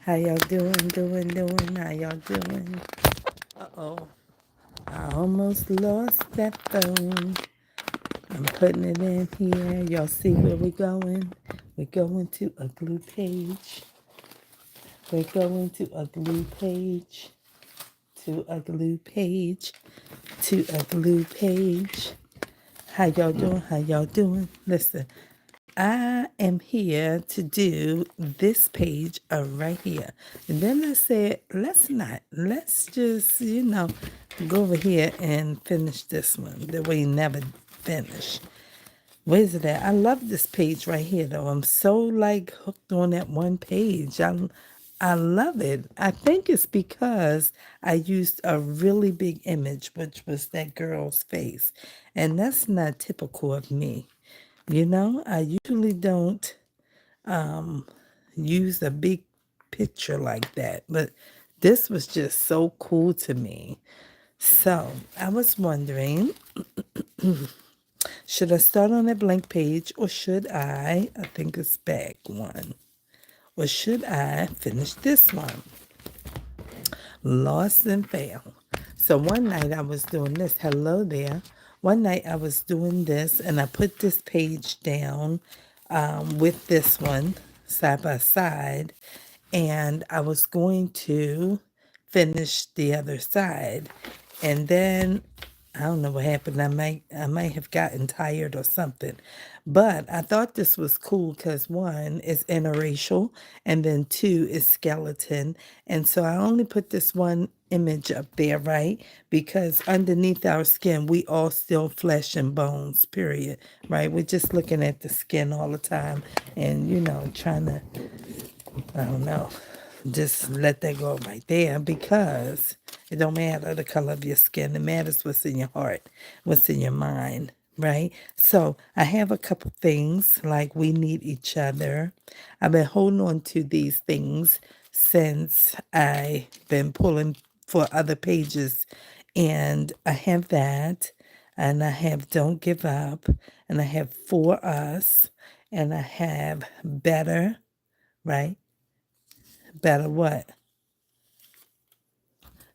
How y'all doing? How y'all doing? Uh-oh. I almost lost that phone. I'm putting it in here. Y'all see where we're going? We're going to a glue page. We're going to a glue page. To a glue page. To a glue page. How y'all doing? How y'all doing? Listen, I am here to do this page right here. And then I said, let's not. Let's just, go over here and finish this one. That we never finish. Where is it at? I love this page right here, though. I'm so, hooked on that one page. I love it. I think it's because I used a really big image, which was that girl's face. And that's not typical of me. I usually don't use a big picture like that, but this was just so cool to me. So I was wondering, should I start on a blank page or should I think it's back one, or should I finish this one? Lost and found. So one night I was doing this. Hello there. One night I was doing this and I put this page down with this one side by side. And I was going to finish the other side. And then I don't know what happened. I might have gotten tired or something. But I thought this was cool because one is interracial and then two is skeleton. And so I only put this one image up there, right? Because underneath our skin, we all still flesh and bones, period. Right? We're just looking at the skin all the time and, trying to, I don't know, just let that go right there because it don't matter the color of your skin. It matters what's in your heart, what's in your mind, right? So I have a couple things like we need each other. I've been holding on to these things since I've been pulling for other pages. And I have that. And I have Don't Give Up. And I have For Us. And I have Better, right? Better what?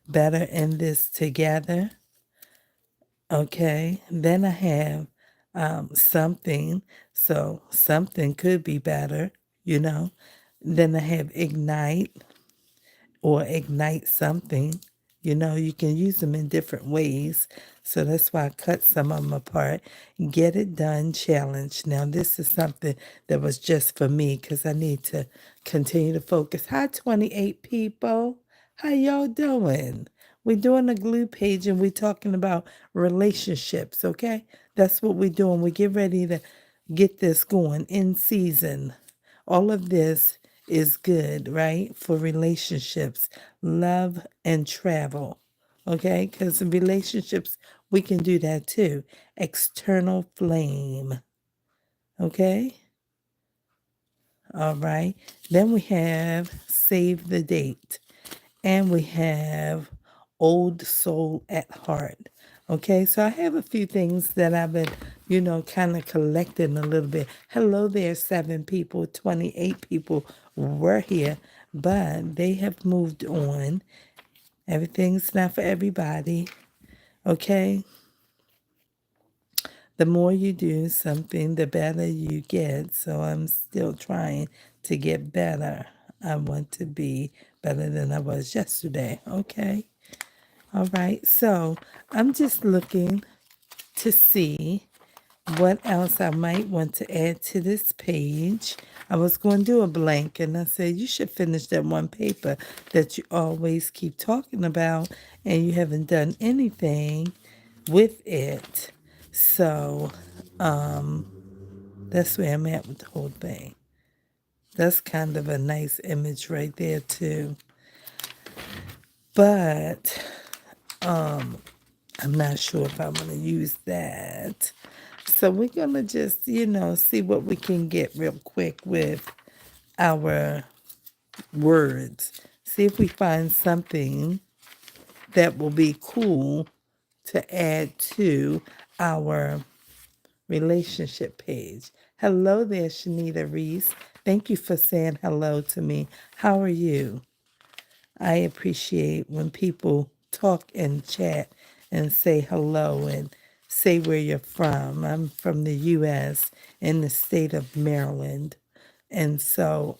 Better in this together. Okay. Then I have something. So something could be better, you know. Then I have ignite or ignite something. You can use them in different ways. So that's why I cut some of them apart. Get it done challenge. Now, this is something that was just for me because I need to continue to focus. Hi, 28 people. How y'all doing? We're doing a glue page and we're talking about relationships, okay? That's what we're doing. We get ready to get this going in season. All of this is good, right? For relationships, love, and travel. Okay? Because in relationships, we can do that too. External flame. Okay? All right. Then we have save the date. And we have old soul at heart. Okay, so I have a few things that I've been, kind of collecting a little bit. Hello there, 7 people, 28 people were here, but they have moved on. Everything's not for everybody. Okay, the more you do something, the better you get. So I'm still trying to get better. I want to be better than I was yesterday. Okay. All right. So I'm just looking to see what else I might want to add to this page. I was going to do a blank and I said, you should finish that one paper that you always keep talking about and you haven't done anything with it. So that's where I'm at with the whole thing. That's kind of a nice image right there too. But I'm not sure if I'm going to use that. So we're going to just, see what we can get real quick with our words. See if we find something that will be cool to add to our relationship page. Hello there, Shanita Reese. Thank you for saying hello to me. How are you? I appreciate when people talk and chat and say hello and say where you're from. I'm from the U.S. in the state of Maryland. And so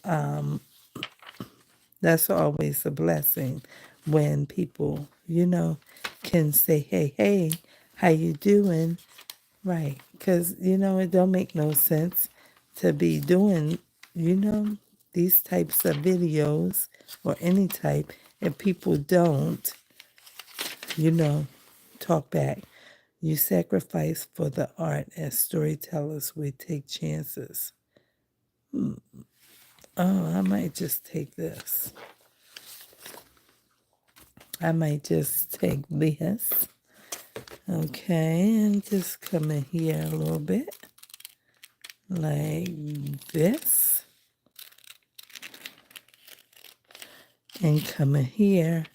that's always a blessing when people, can say, hey, how you doing? Right. Because, it don't make no sense to be doing, these types of videos or any type if people don't, you know, talk back. You sacrifice for the art as storytellers. We take chances. Oh, I might just take this. I might just take this. Okay, and just come in here a little bit. Like this. And come in here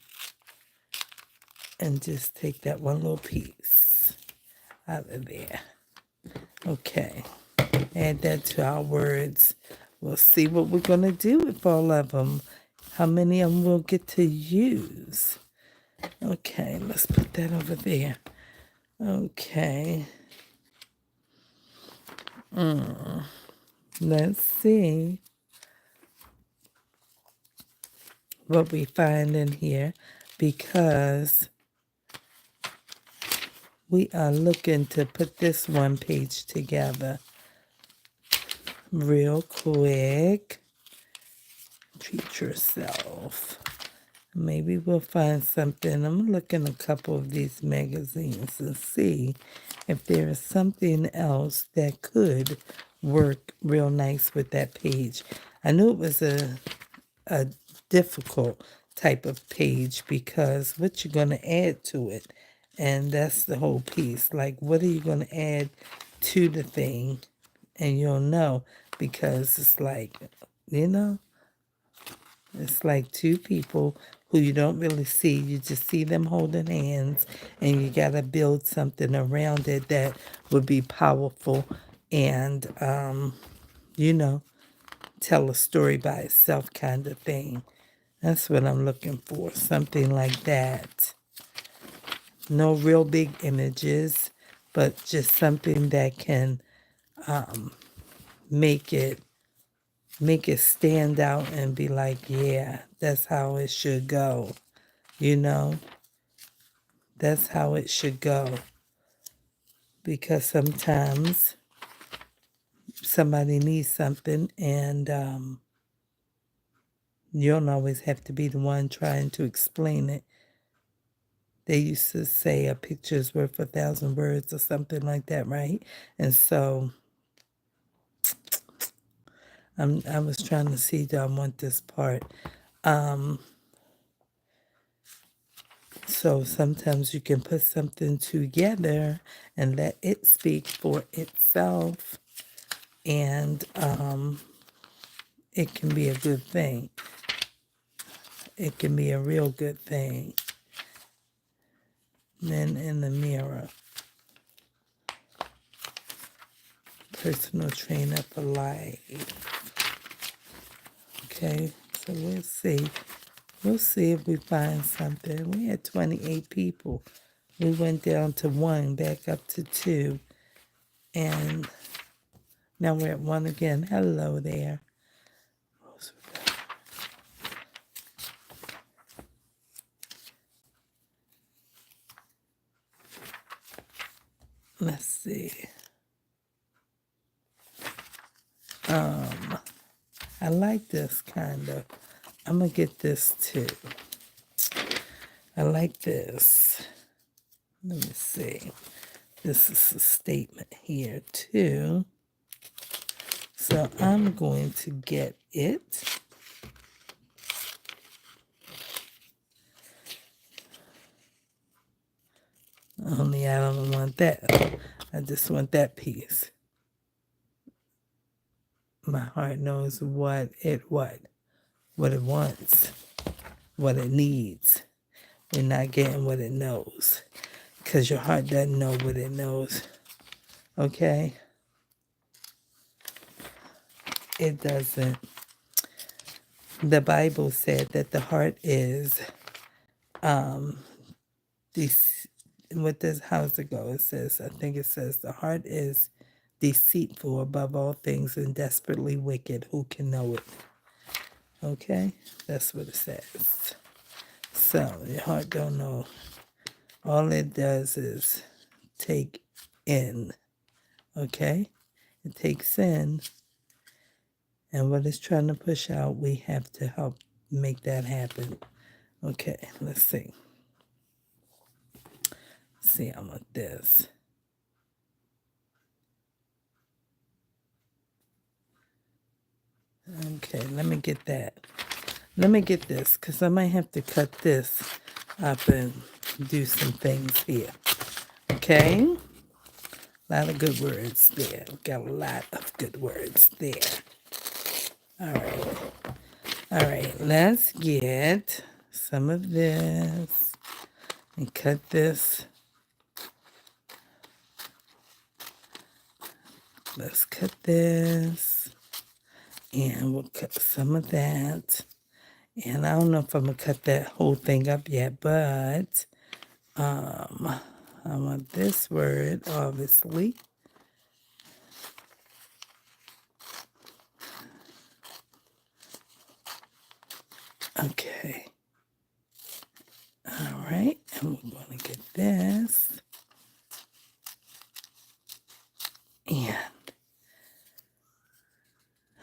and just take that one little piece out of there. Okay, add that to our words. We'll see what we're going to do with all of them. How many of them we'll get to use. Okay, let's put that over there. Okay. Let's see what we find in here, because we are looking to put this one page together real quick. Treat yourself. Maybe we'll find something. I'm looking a couple of these magazines and see if there is something else that could work real nice with that page. I knew it was a difficult type of page because what you're going to add to it, and that's the whole piece. Like, what are you going to add to the thing? And you'll know, because it's like, it's like two people who you don't really see. You just see them holding hands, and you got to build something around it that would be powerful and, tell a story by itself kind of thing. That's what I'm looking for, something like that. No real big images, but just something that can make it stand out and be like, yeah, that's how it should go. That's how it should go. Because sometimes somebody needs something, and you don't always have to be the one trying to explain it. They used to say a picture is worth 1,000 words or something like that, right? And so I was trying to see, do I want this part? So sometimes you can put something together and let it speak for itself, and it can be a good thing. It can be a real good thing. Men in the mirror. Personal trainer for life. Okay, so we'll see. We'll see if we find something. We had 28 people. We went down to 1, back up to 2. And now we're at 1 again. Hello there. Let's see. I like this kind of. I'm going to get this too. I like this. Let me see. This is a statement here too. So I'm going to get it. Only I don't want that. I just want that piece. My heart knows what it wants, what it needs. We're not getting what it knows, because your heart doesn't know what it knows. Okay? it doesn't. The Bible said that the heart is this. What does how's it go? It says, I think it says the heart is deceitful above all things and desperately wicked. Who can know it? Okay, that's what it says. So your heart don't know. All it does is take in. Okay, it takes in, and what it's trying to push out, we have to help make that happen. Okay, let's see. See, I want this. Okay, let me get that. Let me get this, because I might have to cut this up and do some things here. Okay? A lot of good words there. Got a lot of good words there. All right. All right, let's get some of this and cut this. Let's cut this. And we'll cut some of that. And I don't know if I'm going to cut that whole thing up yet, but I want this word, obviously. Okay. All right. And we're going to get this. And,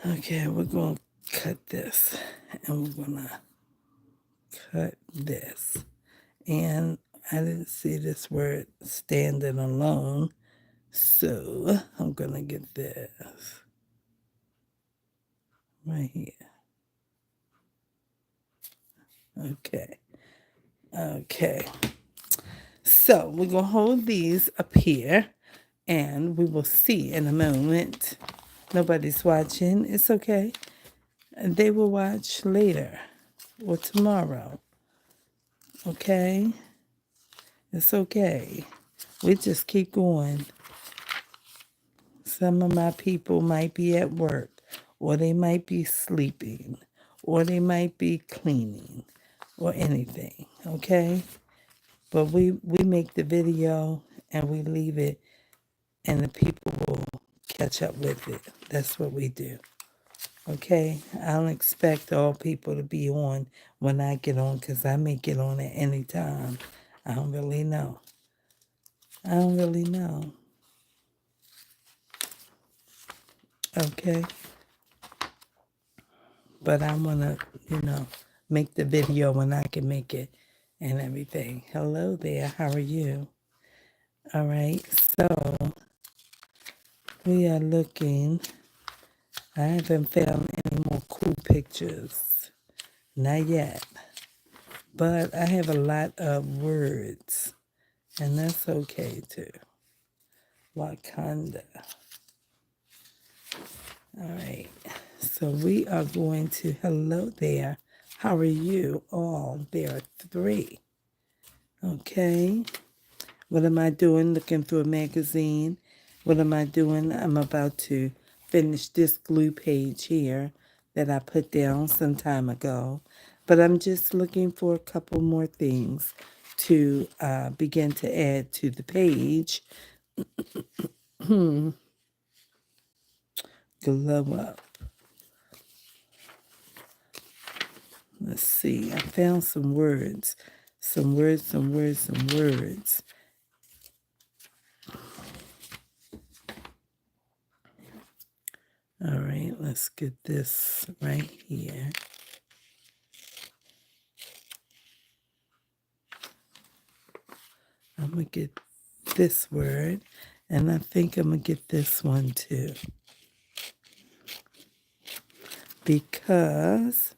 okay, we're going to cut this. And we're going to cut this. And I didn't see this word standing alone. So I'm going to get this right here. Okay. Okay. So we're going to hold these up here and we will see in a moment. Nobody's watching. It's okay. They will watch later or tomorrow. Okay? It's okay. We just keep going. Some of my people might be at work, or they might be sleeping, or they might be cleaning, or anything, okay? But we make the video and we leave it, and the people will catch up with it. That's what we do, okay? I don't expect all people to be on when I get on, because I may get on at any time. I don't really know. I don't really know. Okay? But I want to, make the video when I can make it and everything. Hello there. How are you? All right. So we are looking. I haven't found any more cool pictures. Not yet. But I have a lot of words. And that's okay too. Wakanda. All right. So we are going to, hello there. How are you all? There are 3. Okay. What am I doing? Looking through a magazine. What am I doing? I'm about to finish this glue page here that I put down some time ago. But I'm just looking for a couple more things to begin to add to the page. Glow up. Let's see. I found some words. Some words. All right, let's get this right here. I'm going to get this word, and I think I'm going to get this one too. Because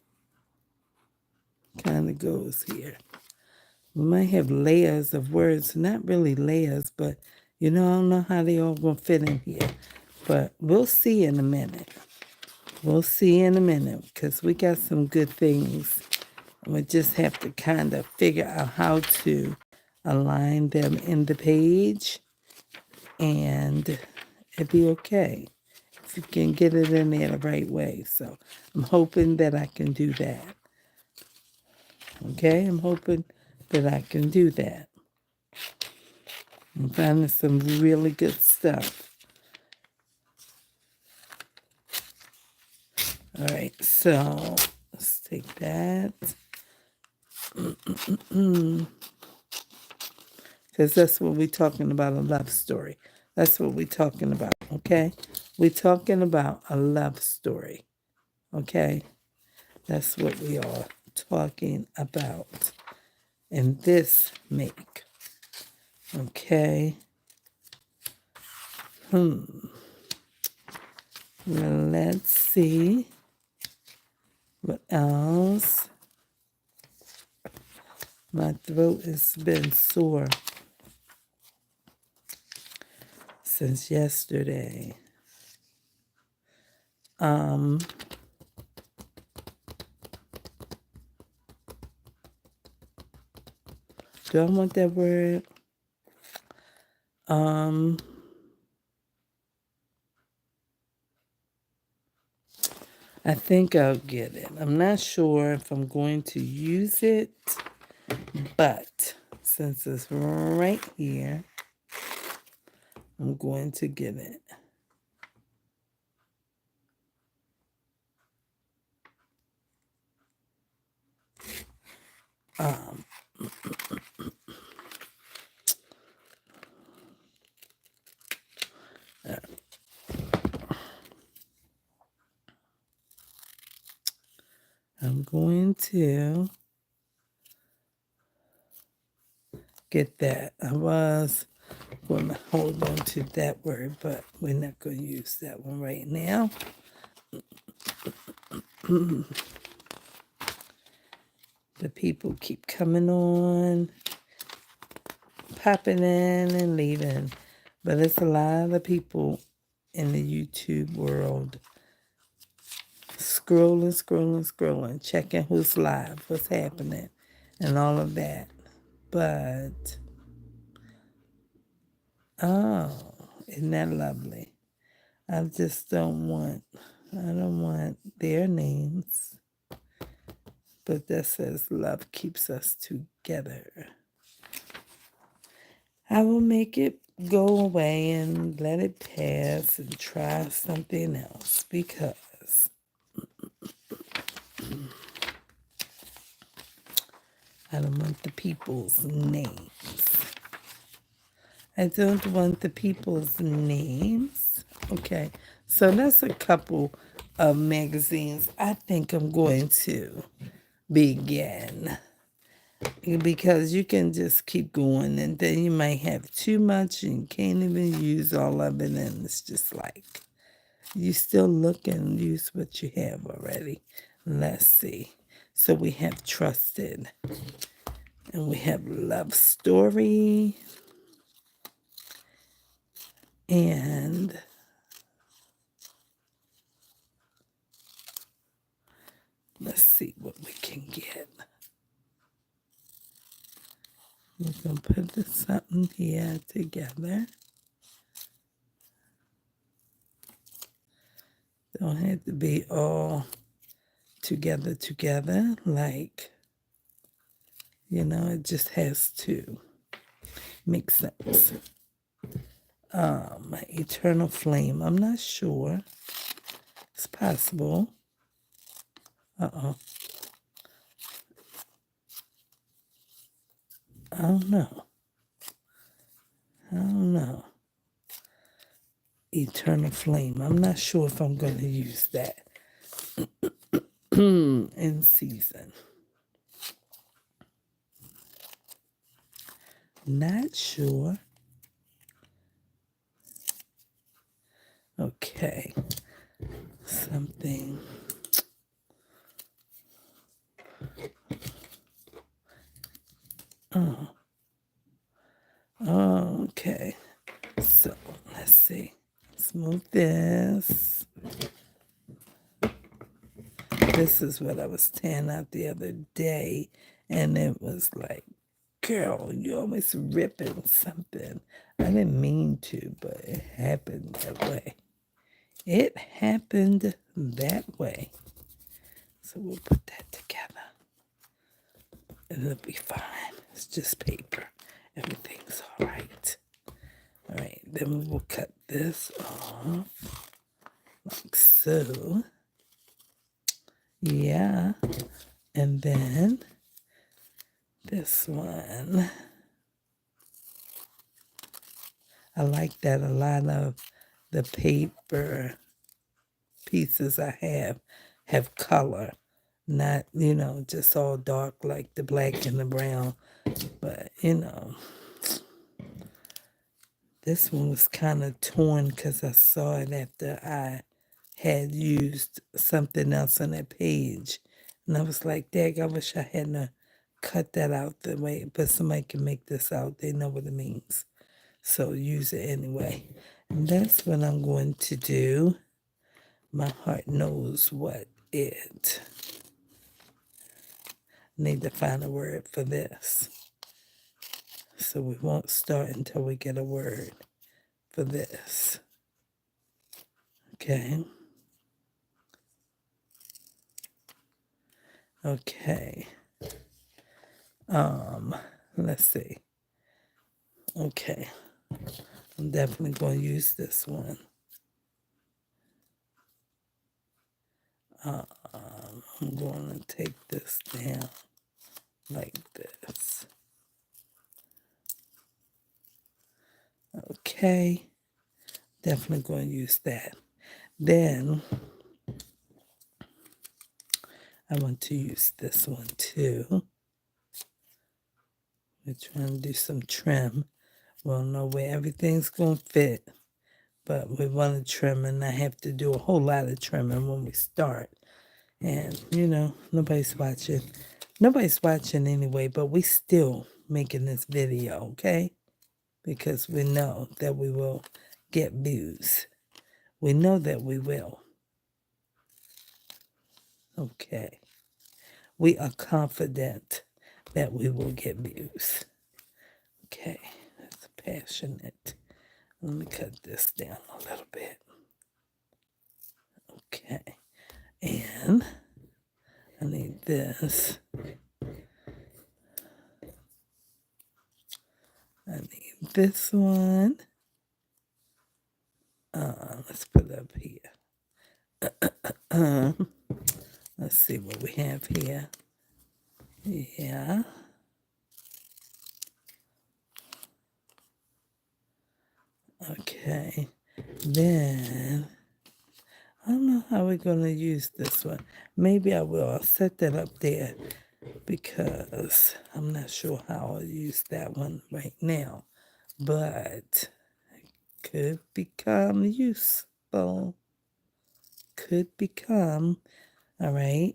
kind of goes here. We might have layers of words, not really layers, but I don't know how they all going to fit in here. But we'll see in a minute. We'll see in a minute because we got some good things. We just have to kind of figure out how to align them in the page, and it'd be okay. if you can get it in there the right way. So I'm hoping that I can do that. Okay, I'm hoping that I can do that. I'm finding some really good stuff. All right, so let's take that. Because that's what we're talking about, a love story. That's what we're talking about, okay? We're talking about a love story, okay? That's what we are talking about in this make, okay? Let's see what else. My throat has been sore since yesterday. Do I want that word? I think I'll get it. I'm not sure if I'm going to use it, but since it's right here, I'm going to get it. I'm going to get that. I was going to hold on to that word, but we're not going to use that one right now. The people keep coming on, popping in and leaving. But it's a lot of people in the YouTube world scrolling, checking who's live, what's happening, and all of that. But, oh, isn't that lovely? I don't want their names. But that says love keeps us together. I will make it go away and let it pass and try something else because I don't want the people's names. I don't want the people's names. Okay, so that's a couple of magazines I think I'm going to begin. Because you can just keep going and then you might have too much and you can't even use all of it, and it's just like you still look and use what you have already. Let's see. So we have trusted and we have love story and let's see what we can get. We're going to put something here together. Don't have to be all together, like, you know, it just has to make sense. My eternal flame, I'm not sure. It's possible. I don't know. Eternal flame, I'm not sure if I'm going to use that in season. Not sure. Okay. Something. Okay. So, let's see. Let's move this. This is what I was tearing out the other day. And it was like, girl, you always ripping something. I didn't mean to, but it happened that way. It happened that way. So we'll put that together. And it'll be fine. It's just paper. Everything's all right. All right, then we will cut this off like so. Yeah. And then this one. I like that a lot of the paper pieces I have color. Not, just all dark like the black and the brown. But, this one was kind of torn because I saw it after I had used something else on that page. And I was like, Dag, I wish I hadn't cut that out the way. But somebody can make this out. They know what it means. So use it anyway. And that's what I'm going to do. My heart knows what it. Need to find a word for this. So we won't start until we get a word for this. Okay. Okay. Let's see. Okay. I'm definitely going to use this one. I'm going to take this down like this. Okay. Definitely going to use that. Then I want to use this one too. We're trying to do some trim. We don't know where everything's going to fit, but we want to trim, and I have to do a whole lot of trimming when we start. And, nobody's watching. Nobody's watching anyway, but we still making this video, okay? Because we know that we will get views. We know that we will. Okay. We are confident that we will get views. Okay, that's passionate. Let me cut this down a little bit. Okay, and I need this. I need this one. Let's put it up here. Let's see what we have here. Yeah. Okay. Then I don't know how we're going to use this one. Maybe I will. I'll set that up there because I'm not sure how I'll use that one right now. But it could become useful. Could become. All right.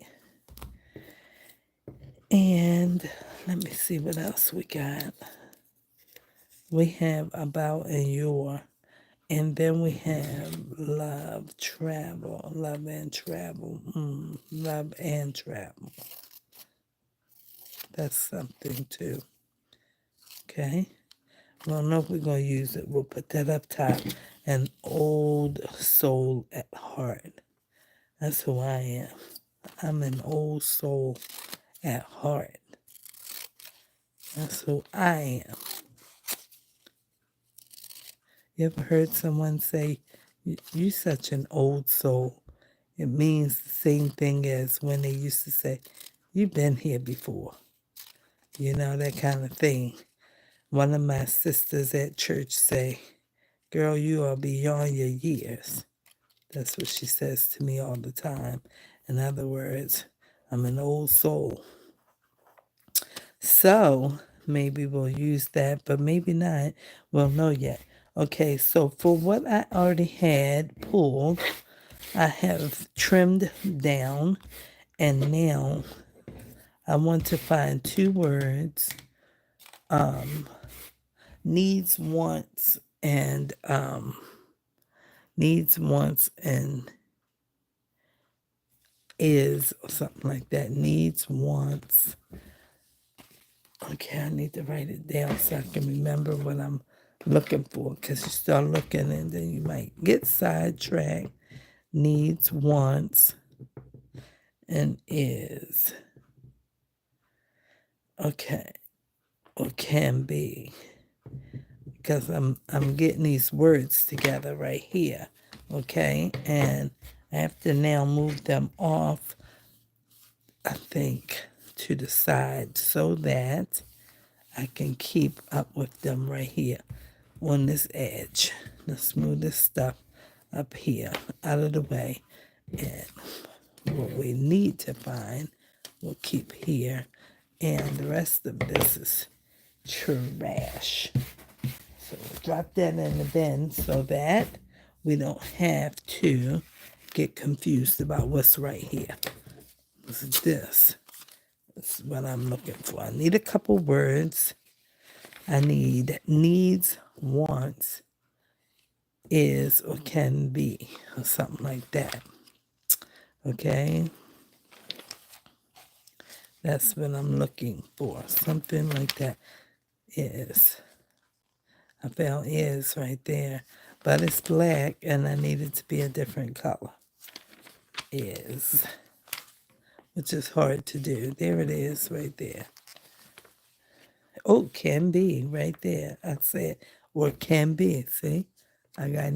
And let me see what else we got. We have about and your. And then we have love, travel, love and travel. Love and travel. That's something too. Okay. We don't know if we're going to use it. We'll put that up top. An old soul at heart. That's who I am. I'm an old soul at heart. That's who I am. You ever heard someone say, you're such an old soul? It means the same thing as when they used to say, you've been here before. That kind of thing. One of my sisters at church say, girl, you are beyond your years. That's what she says to me all the time. In other words, I'm an old soul. So maybe we'll use that, but maybe not. We'll know yet. Okay, so for what I already had pulled, I have trimmed down, and now I want to find two words, needs, wants, and is, or something like that. Needs, wants. Okay, I need to write it down so I can remember what I'm looking for, because you start looking and then you might get sidetracked needs, wants, and is. Okay, or can be. Because I'm getting these words together right here. Okay, and I have to now move them off, I think, to the side so that I can keep up with them right here on this edge. Let's move this stuff up here out of the way. And what we need to find, we'll keep here. And the rest of this is trash. So we'll drop that in the bin so that we don't have to get confused about what's right here. This is what I'm looking for. I need a couple words. I need needs, wants, is, or can be, or something like that. Okay? That's what I'm looking for. Something like that. Is. I found is right there. But it's black and I need it to be a different color. Is. Which is hard to do. There it is right there. Oh, can be right there. I said, or can be. See? I got,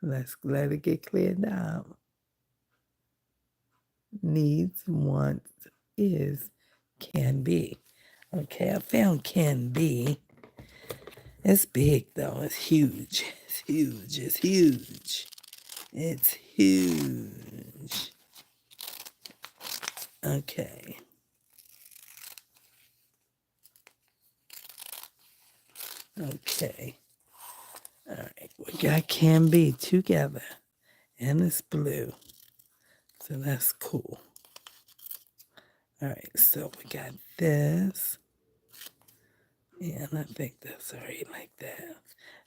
let's let it get cleared down. Needs, wants, is, can be. Okay, I found can be. It's big though. It's huge. It's huge. It's huge. It's huge. Okay. Okay. All right. We got can be together. And it's blue. So that's cool. All right. So we got this. And I think that's all right like that.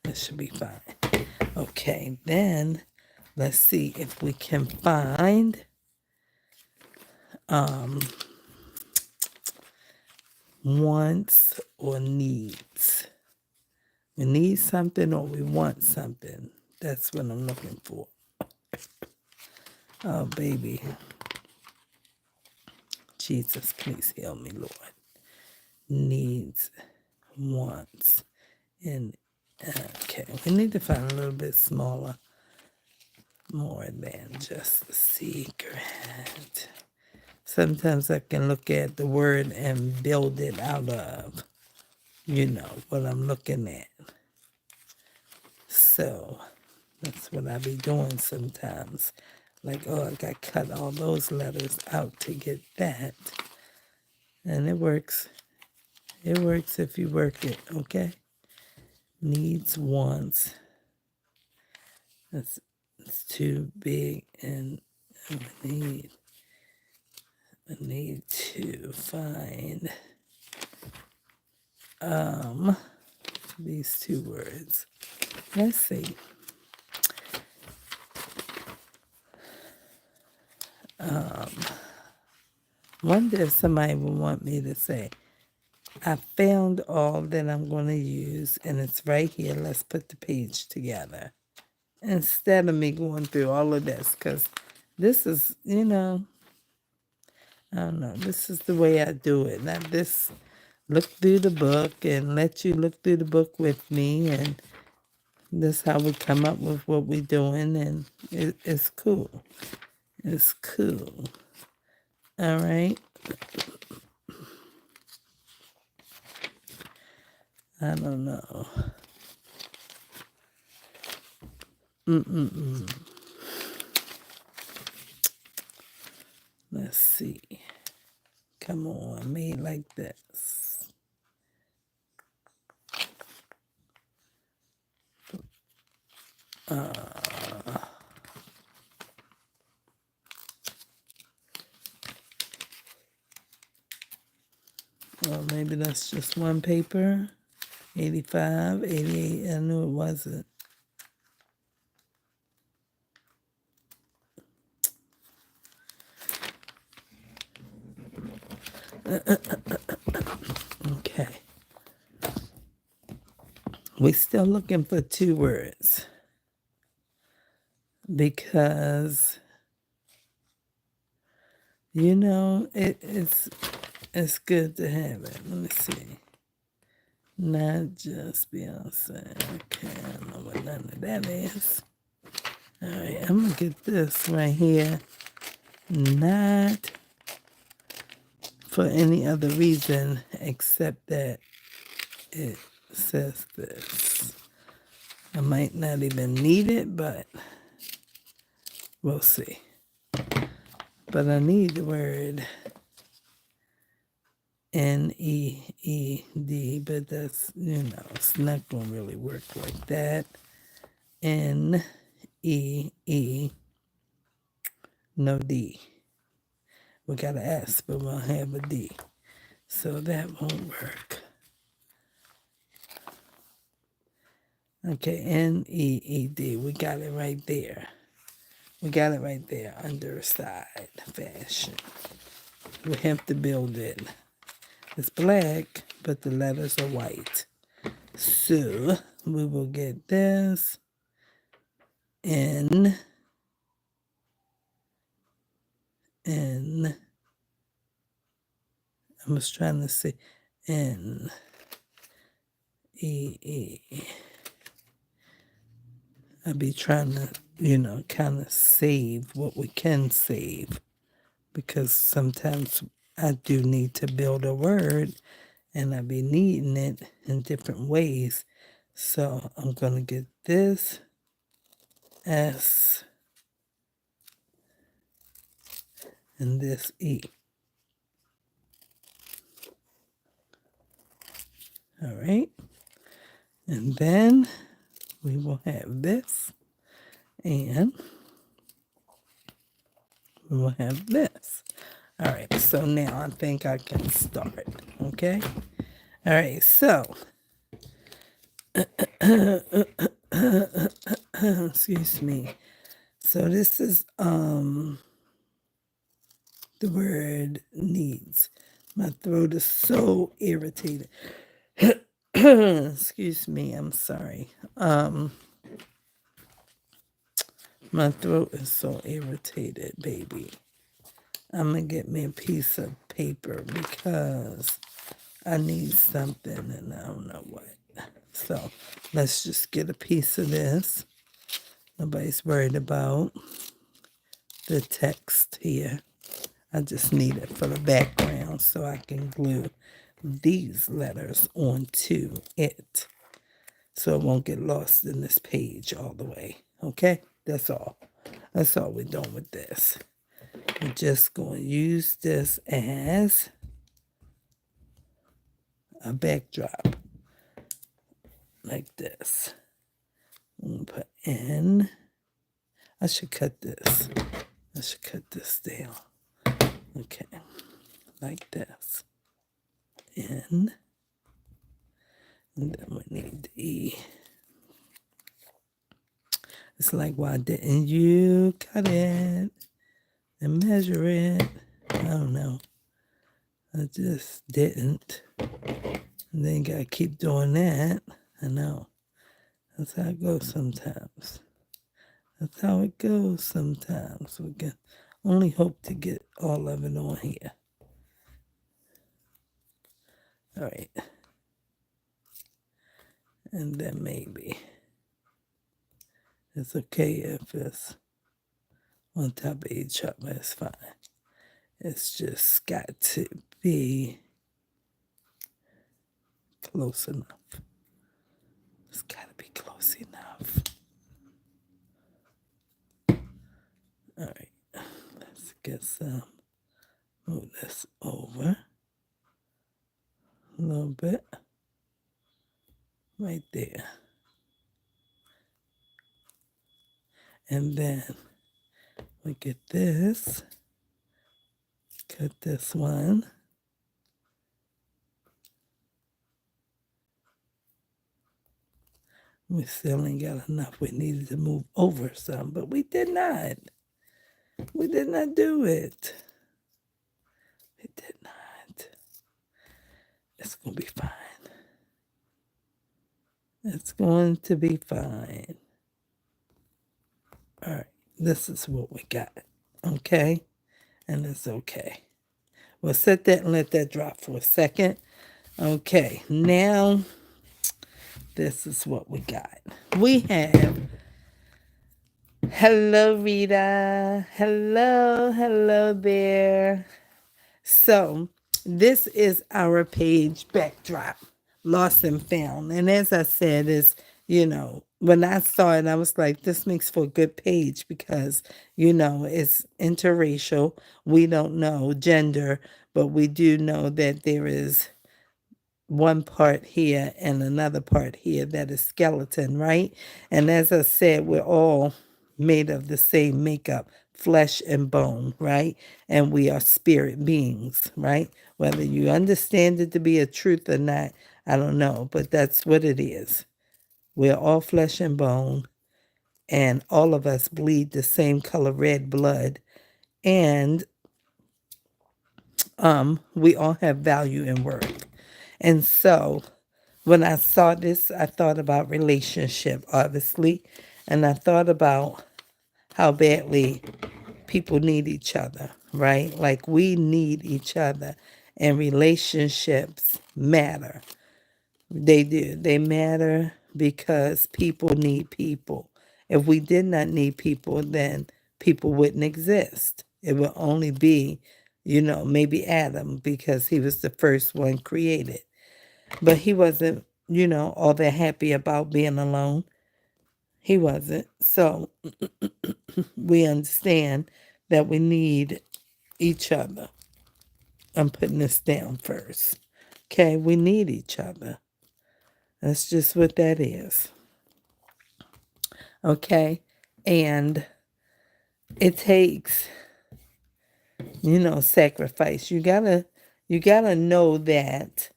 That should be fine. Okay. Then let's see if we can find wants or needs. We need something or we want something. That's what I'm looking for. Oh, baby. Jesus, please heal me, Lord. Needs, wants, and okay. We need to find a little bit smaller, more than just a secret. Sometimes I can look at the word and build it out of, what I'm looking at. So that's what I be doing sometimes. Like, oh, I got to cut all those letters out to get that. And it works. It works if you work it, okay? Needs, wants. It's too big, and I need to find these two words. Let's see. Wonder if somebody would want me to say, I found all that I'm going to use, and it's right here. Let's put the page together. Instead of me going through all of this, because this is, I don't know, this is the way I do it. Not this, look through the book and let you look through the book with me, and this is how we come up with what we're doing, and it's cool. It's cool. All right. I don't know. Let's see. Come on, made like this. Well, maybe that's just one paper. 85, 88. I knew it wasn't. Okay. We're still looking for two words. because, it's good to have it. Let me see. Not just Beyonce. Okay, I don't know what none of that is. All right, I'm going to get this right here. Not for any other reason except that it says this. I might not even need it, but we'll see. But I need the word N-E-E-D, but that's, it's not going to really work like that. N-E-E, no D. We got an S, but we'll have a D. So that won't work. Okay, N-E-E-D. We got it right there. We got it right there under side fashion. We have to build it. It's black, but the letters are white. So we will get this N. I was trying to say N. E. I be trying to, kind of save what we can save, because sometimes I do need to build a word and I be needing it in different ways. So I'm going to get this S and this E. All right. And then we will have this and we will have this. All right, so now I think I can start, okay? All right, so, excuse me. So this is the word needs. My throat is so irritated. Excuse me, I'm sorry. My throat is so irritated, baby. I'm going to get me a piece of paper because I need something and I don't know what. So let's just get a piece of this. Nobody's worried about the text here. I just need it for the background so I can glue these letters onto it so it won't get lost in this page all the way. Okay? That's all. That's all we're doing with this. We're just going to use this as a backdrop like this. I'm going to put N. I should cut this. I should cut this down. Okay, like this. N. And then we need the E. It's like, why didn't you cut it and measure it? I don't know. I just didn't. And then gotta keep doing that. I know. That's how it goes sometimes. That's how it goes sometimes. We can only hope to get all of it on here. All right. And then maybe it's okay if it's on top of each other. It's fine. It's just got to be close enough. It's got to be close enough. All right. Let's get some. Move this over a little bit. Right there. And then we get this. Cut this one. We still ain't got enough. We needed to move over some, but we did not. We did not do it. We did not. It's going to be fine. It's going to be fine. All right. This is what we got. Okay? And it's okay. We'll set that and let that drop for a second. Okay, now this is what we got. We have, hello, Rita. Hello there. So, this is our page backdrop, Lost and Found. And as I said, when I saw it, I was like, this makes for a good page because, it's interracial. We don't know gender, but we do know that there is one part here and another part here that is skeleton, right? And as I said, we're all made of the same makeup, flesh and bone, right? And we are spirit beings, right? Whether you understand it to be a truth or not, I don't know, but that's what it is. We're all flesh and bone, and all of us bleed the same color red blood. And we all have value and worth. And so when I saw this, I thought about relationship, obviously, and I thought about how badly people need each other, right? Like we need each other, and relationships matter. They do. They matter because people need people. If we did not need people, then people wouldn't exist. It would only be, maybe Adam because he was the first one created. But he wasn't, all that happy about being alone. He wasn't. So we understand that we need each other. I'm putting this down first. Okay, we need each other. That's just what that is. Okay, and it takes, sacrifice. You gotta know that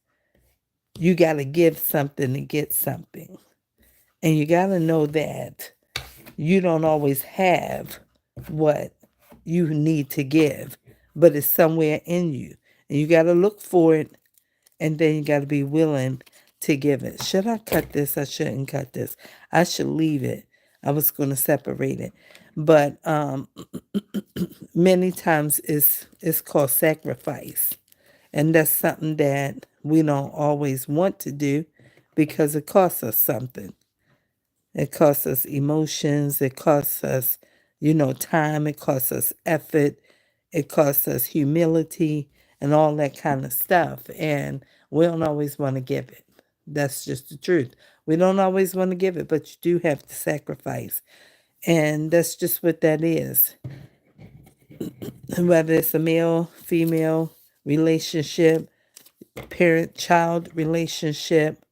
you gotta give something to get something. And you gotta know that you don't always have what you need to give, but it's somewhere in you. And you got to look for it, and then you got to be willing to give it. Should I cut this? I shouldn't cut this. I should leave it. I was going to separate it. But many times it's called sacrifice. And that's something that we don't always want to do because it costs us something. It costs us emotions. It costs us, time. It costs us effort. It costs us humility and all that kind of stuff. And we don't always want to give it. That's just the truth. We don't always want to give it, but you do have to sacrifice. And that's just what that is. Whether it's a male, female relationship, parent-child relationship,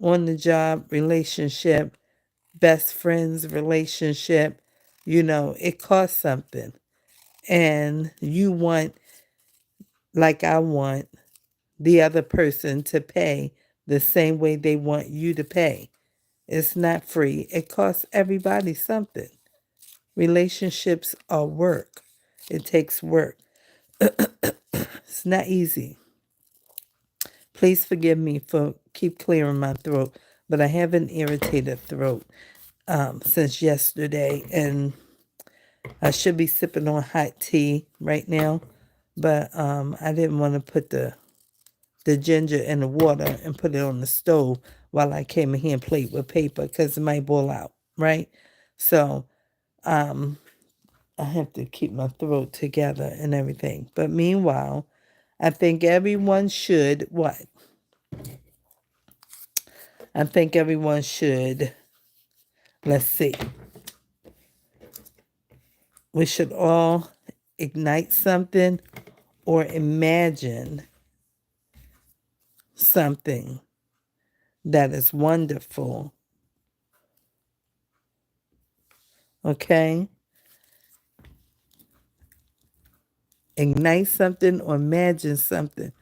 on the job relationship, best friends relationship, it costs something. And you want, like I want, the other person to pay the same way they want you to pay. It's not free. It costs everybody something. Relationships are work. It takes work. It's not easy. Please forgive me for keep clearing my throat, but I have an irritated throat since yesterday, and I should be sipping on hot tea right now, but I didn't want to put the ginger in the water and put it on the stove while I came in here and played with paper because it might boil out, right? So I have to keep my throat together and everything. But meanwhile, I think everyone should what? I think everyone should, let's see. We should all ignite something or imagine something that is wonderful. Okay? Ignite something or imagine something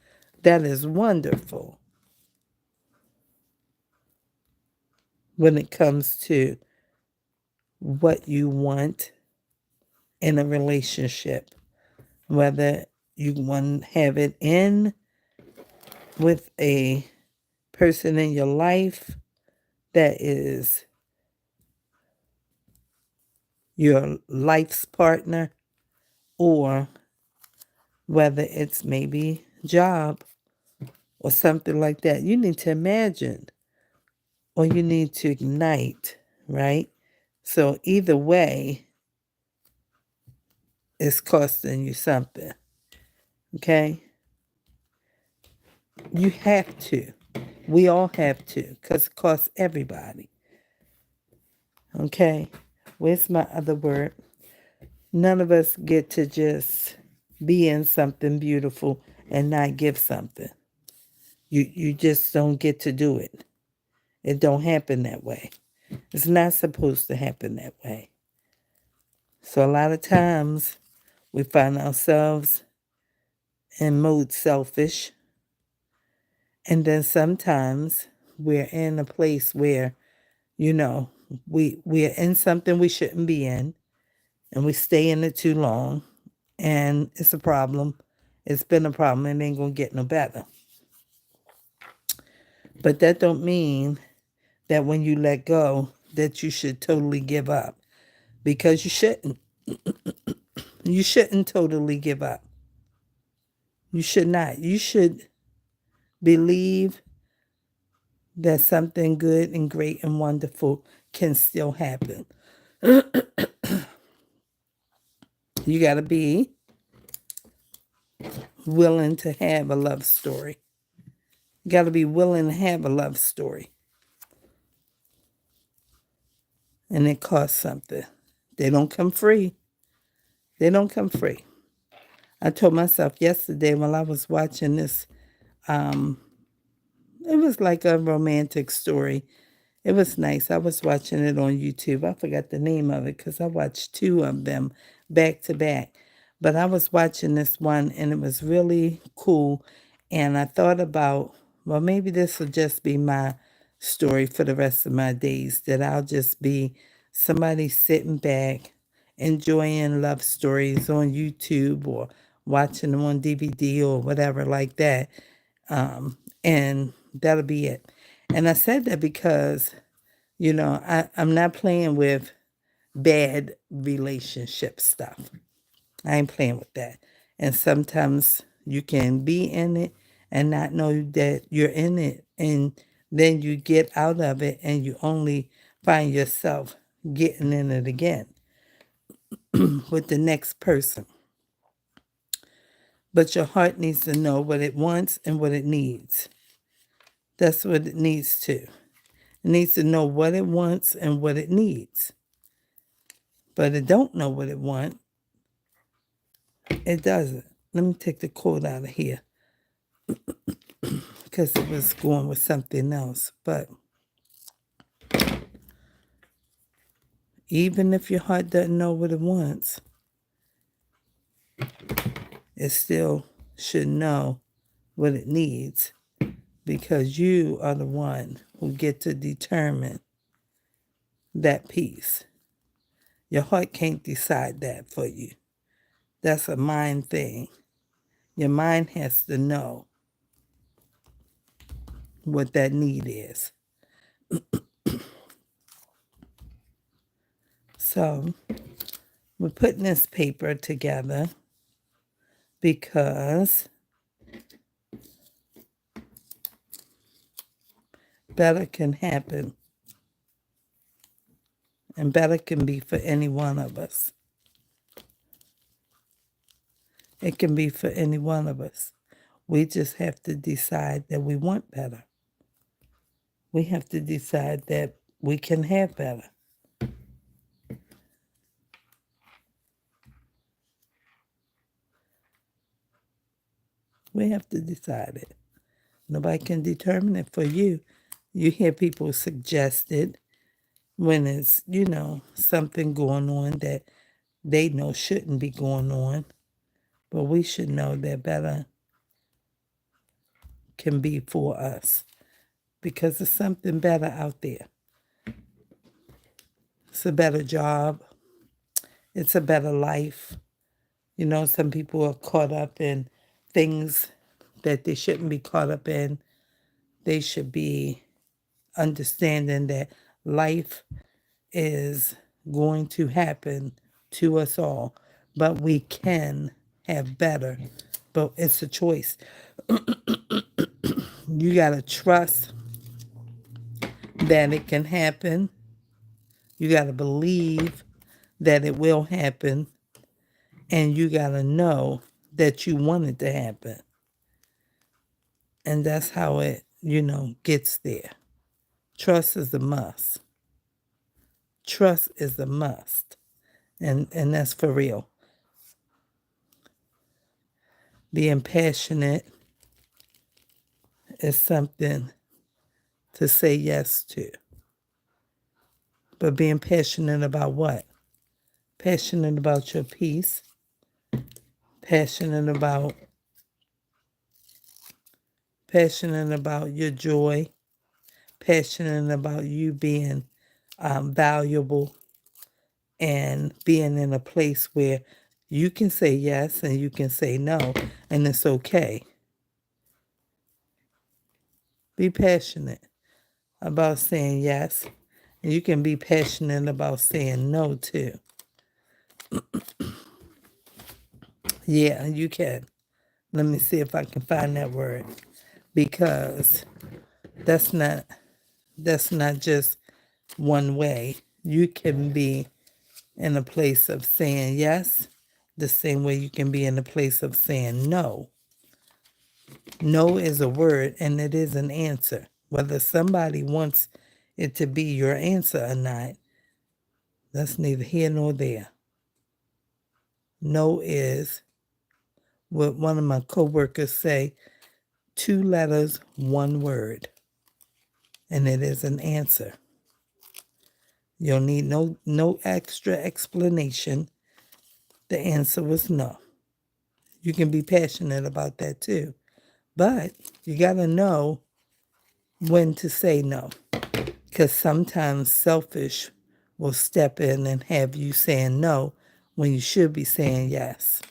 that is wonderful when it comes to what you want in a relationship. Whether you want to have it in with a person in your life that is your life's partner, or whether it's maybe job or something like that. You need to imagine, or you need to ignite, right? So either way, it's costing you something, okay? You have to. We all have to, because it costs everybody, okay? Where's my other word? None of us get to just be in something beautiful and not give something. You just don't get to do it. It don't happen that way. It's not supposed to happen that way. So a lot of times we find ourselves in mode selfish. And then sometimes we're in a place where, we're in something we shouldn't be in, and we stay in it too long, and it's a problem. It's been a problem. It ain't gonna get no better. But that don't mean that when you let go that you should totally give up, because you shouldn't. You shouldn't totally give up. You should not. You should believe that something good and great and wonderful can still happen. You got to be willing to have a love story. You got to be willing to have a love story. And it costs something. They don't come free. They don't come free. I told myself yesterday while I was watching this, it was like a romantic story. It was nice. I was watching it on YouTube. I forgot the name of it because I watched two of them back to back. But I was watching this one and it was really cool. And I thought about, well, maybe this will just be my story for the rest of my days, that I'll just be somebody sitting back, enjoying love stories on YouTube or watching them on DVD or whatever like that. And that'll be it. And I said that because, I'm not playing with bad relationship stuff. I ain't playing with that. And sometimes you can be in it and not know that you're in it. And then you get out of it and you only find yourself getting in it again with the next person. But your heart needs to know what it wants and what it needs. That's what it needs to. It needs to know what it wants and what it needs. But it don't know what it wants. It doesn't. Let me take the quote out of here because it was going with something else. But even if your heart doesn't know what it wants, it still should know what it needs, because you are the one who get to determine that piece. Your heart can't decide that for you. That's a mind thing. Your mind has to know what that need is. So we're putting this paper together because better can happen. And better can be for any one of us. It can be for any one of us. We just have to decide that we want better. We have to decide that we can have better. We have to decide it. Nobody can determine it for you. You hear people suggest it when it's, something going on that they know shouldn't be going on. But we should know that better can be for us, because there's something better out there. It's a better job. It's a better life. Some people are caught up in things that they shouldn't be caught up in. They should be understanding that life is going to happen to us all, but we can have better. But it's a choice. You got to trust that it can happen. You got to believe that it will happen. And you got to know that you want it to happen. And that's how it, gets there. Trust is a must. Trust is a must. And that's for real. Being passionate is something to say yes to. But being passionate about what? Passionate about your peace. Passionate about your joy. Passionate about you being valuable and being in a place where you can say yes and you can say no, and it's okay. Be passionate about saying yes, and you can be passionate about saying no too. Yeah, you can. Let me see if I can find that word, because that's not just one way. You can be in a place of saying yes the same way you can be in a place of saying no. No is a word and it is an answer. Whether somebody wants it to be your answer or not, that's neither here nor there. No is what one of my coworkers say, 2 letters, 1 word. And it is an answer. You'll need no extra explanation. The answer was no. You can be passionate about that too. But you got to know when to say no. Because sometimes selfish will step in and have you saying no when you should be saying yes.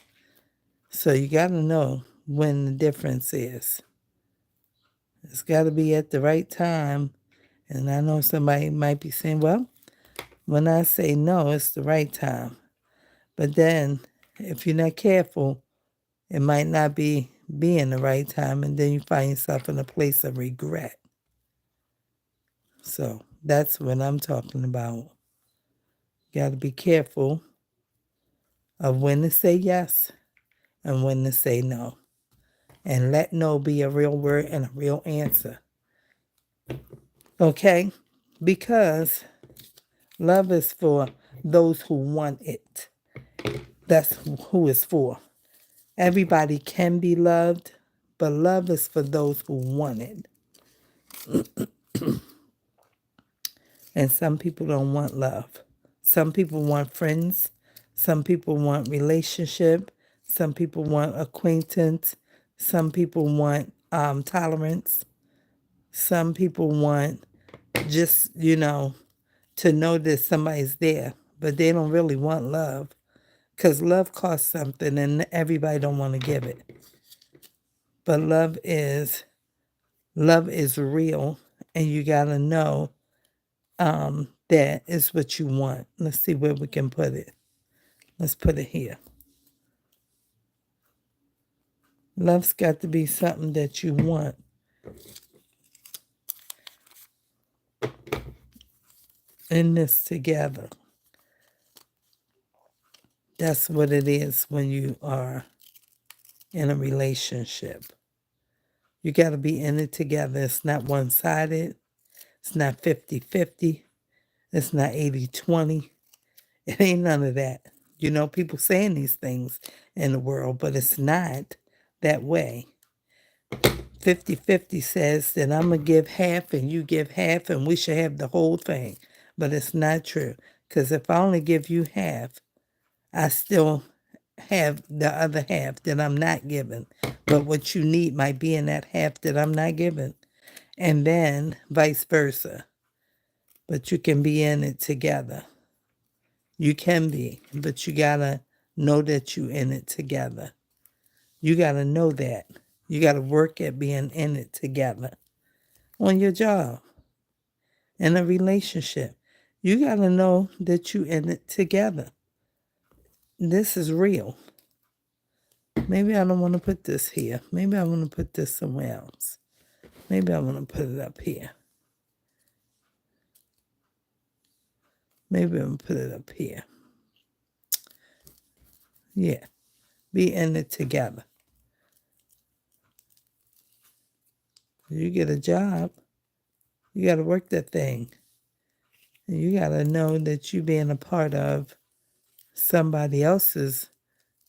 So you got to know when the difference is. It's got to be at the right time. And I know somebody might be saying, well, when I say no, it's the right time. But then if you're not careful, it might not be being the right time, and then you find yourself in a place of regret. So that's what I'm talking about. You got to be careful of when to say yes and when to say no. And let no be a real word and a real answer. Okay? Because love is for those who want it. That's who it's for. Everybody can be loved, but love is for those who want it. And some people don't want love. Some people want friends. Some people want relationship. Some people want acquaintance. Some people want tolerance. Some people want just, to know that somebody's there. But they don't really want love. Because love costs something and everybody don't want to give it. But love is real. And you got to know that is what you want. Let's see where we can put it. Let's put it here. Love's got to be something that you want. In this together. That's what it is when you are in a relationship. You got to be in it together. It's not one-sided. It's not 50-50. It's not 80-20. It ain't none of that. People saying these things in the world, but it's not that way. 50-50 says that I'm going to give half and you give half and we should have the whole thing. But it's not true. Because if I only give you half, I still have the other half that I'm not giving. But what you need might be in that half that I'm not giving. And then vice versa. But you can be in it together. You can be, but you got to know that you're in it together. You got to know that. You got to work at being in it together. On your job. In a relationship. You got to know that you in it together. This is real. Maybe I don't want to put this here. Maybe I want to put this somewhere else. Maybe I want to put it up here. Maybe I'm going to put it up here. Yeah. Be in it together. You get a job, you got to work that thing. And you got to know that you being a part of somebody else's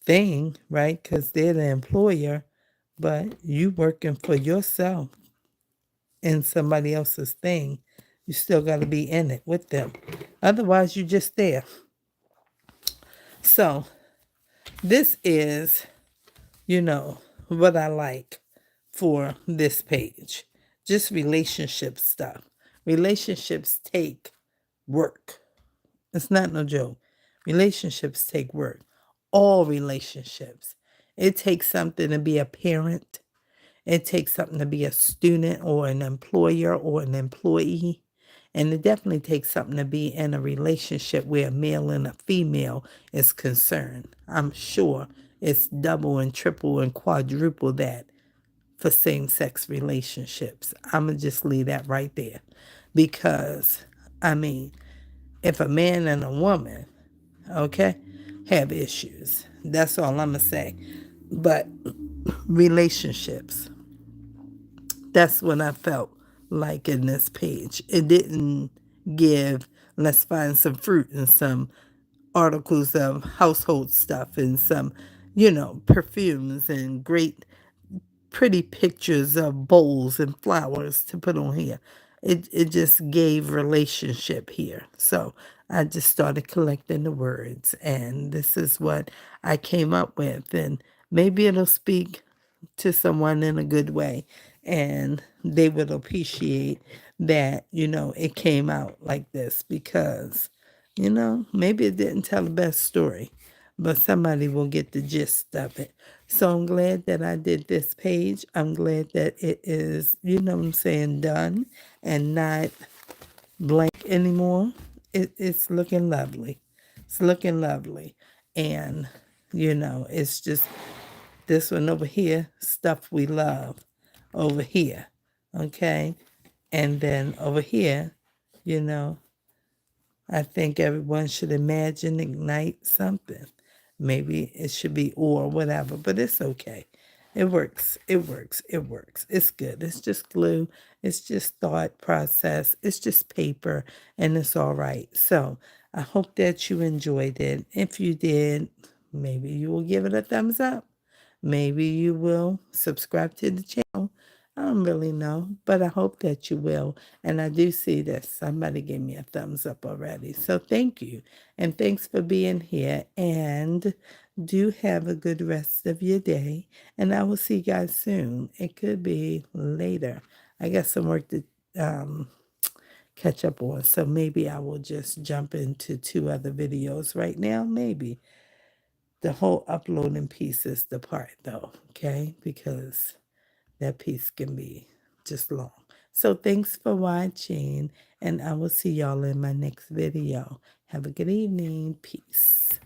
thing, right? Because they're the employer, but you working for yourself in somebody else's thing. You still got to be in it with them. Otherwise, you're just there. So, this is, what I like for this page. Just relationship stuff. Relationships take work. It's not no joke. Relationships take work. All relationships. It takes something to be a parent. It takes something to be a student or an employer or an employee. And it definitely takes something to be in a relationship where a male and a female is concerned. I'm sure it's double and triple and quadruple that for same-sex relationships. I'm going to just leave that right there. Because, if a man and a woman, okay, have issues, that's all I'm going to say. But relationships, that's what I felt like in this page. It didn't give, let's find some fruit and some articles of household stuff and some, perfumes and great pretty pictures of bowls and flowers to put on here. It just gave relationship here. So I just started collecting the words, and this is what I came up with. And maybe it'll speak to someone in a good way, and they would appreciate that, it came out like this because, maybe it didn't tell the best story, but somebody will get the gist of it. So I'm glad that I did this page. I'm glad that it is, done and not blank anymore. It's looking lovely. It's looking lovely. And, it's just this one over here, stuff we love over here. Okay. And then over here, I think everyone should imagine, ignite something. Maybe it should be or whatever, but it's okay. It works. It works. It works. It's good. It's just glue. It's just thought process. It's just paper, and it's all right. So I hope that you enjoyed it. If you did, maybe you will give it a thumbs up. Maybe you will subscribe to the channel. I don't really know, but I hope that you will. And I do see that somebody gave me a thumbs up already. So thank you. And thanks for being here. And do have a good rest of your day. And I will see you guys soon. It could be later. I got some work to catch up on. So maybe I will just jump into 2 other videos right now. Maybe. The whole uploading piece is the part, though, okay? Because that piece can be just long. So thanks for watching, and I will see y'all in my next video. Have a good evening. Peace.